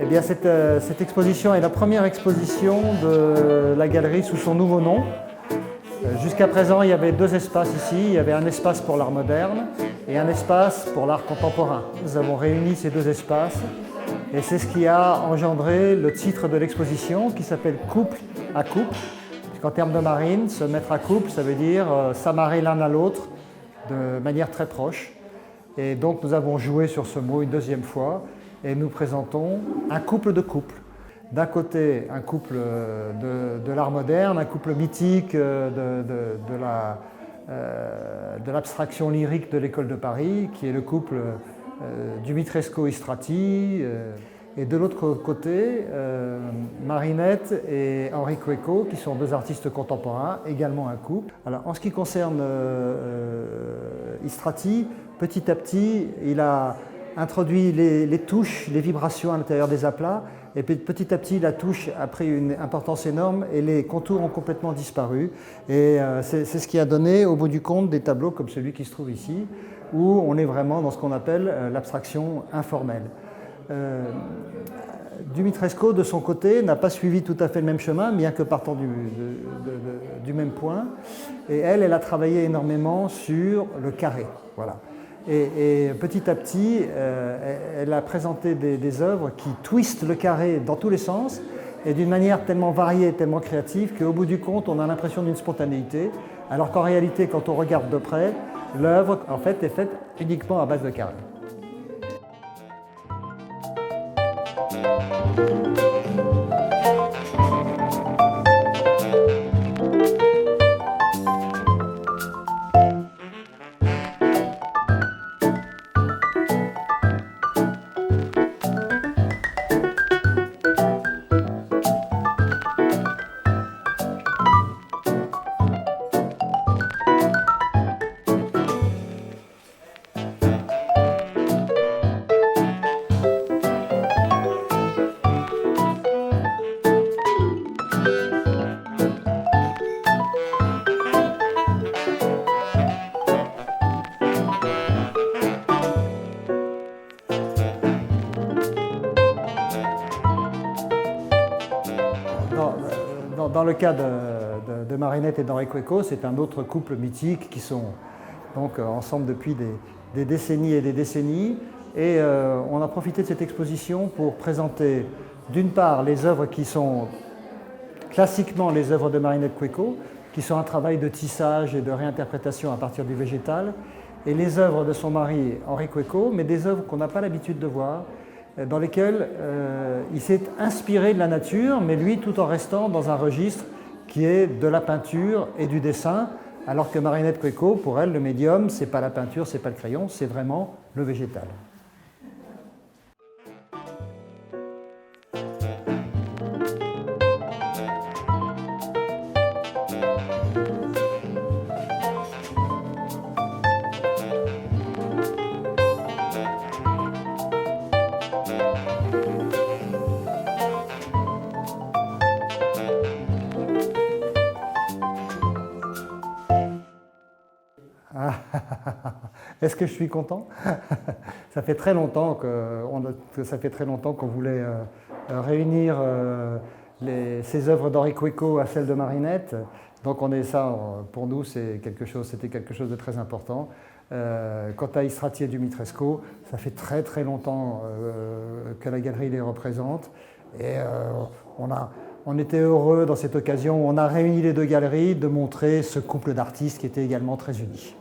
Eh bien, cette exposition est la première exposition de la galerie sous son nouveau nom. Jusqu'à présent, il y avait deux espaces ici. Il y avait un espace pour l'art moderne et un espace pour l'art contemporain. Nous avons réuni ces deux espaces et c'est ce qui a engendré le titre de l'exposition qui s'appelle « Couple à couple ». En termes de marine, se mettre à couple, ça veut dire s'amarrer l'un à l'autre de manière très proche. Et donc nous avons joué sur ce mot une deuxième fois et nous présentons un couple de couples. D'un côté, un couple de l'art moderne, un couple mythique de l'abstraction lyrique de l'école de Paris, qui est le couple Dumitrescu-Istrati. Et de l'autre côté, Marinette et Henri Cueco, qui sont deux artistes contemporains, également un couple. Alors, en ce qui concerne Istrati, petit à petit, il a introduit les touches, les vibrations à l'intérieur des aplats, et petit à petit, la touche a pris une importance énorme et les contours ont complètement disparu. Et c'est ce qui a donné, au bout du compte, des tableaux comme celui qui se trouve ici, où on est vraiment dans ce qu'on appelle l'abstraction informelle. Dumitrescu, de son côté, n'a pas suivi tout à fait le même chemin, bien que partant du même point. Et elle a travaillé énormément sur le carré. Voilà. Et petit à petit, elle a présenté des œuvres qui twistent le carré dans tous les sens, et d'une manière tellement variée, tellement créative, qu'au bout du compte, on a l'impression d'une spontanéité, alors qu'en réalité, quand on regarde de près, l'œuvre, en fait, est faite uniquement à base de carré. Dans le cas de Marinette et d'Henri Cueco, c'est un autre couple mythique qui sont donc ensemble depuis des décennies et des décennies. Et on a profité de cette exposition pour présenter d'une part les œuvres qui sont classiquement les œuvres de Marinette Cueco, qui sont un travail de tissage et de réinterprétation à partir du végétal, et les œuvres de son mari Henri Cueco, mais des œuvres qu'on n'a pas l'habitude de voir, dans lesquelles il s'est inspiré de la nature, mais lui tout en restant dans un registre qui est de la peinture et du dessin, alors que Marinette Cueco, pour elle, le médium, c'est pas la peinture, c'est pas le crayon, c'est vraiment le végétal. Est-ce que je suis content? Ça fait très longtemps qu'on voulait réunir ces œuvres d'Henri Cueco à celles de Marinette. Donc pour nous, c'était quelque chose de très important. Quant à Istrati et Dumitrescu, ça fait très très longtemps que la galerie les représente. Et on était heureux dans cette occasion où on a réuni les deux galeries de montrer ce couple d'artistes qui était également très uni.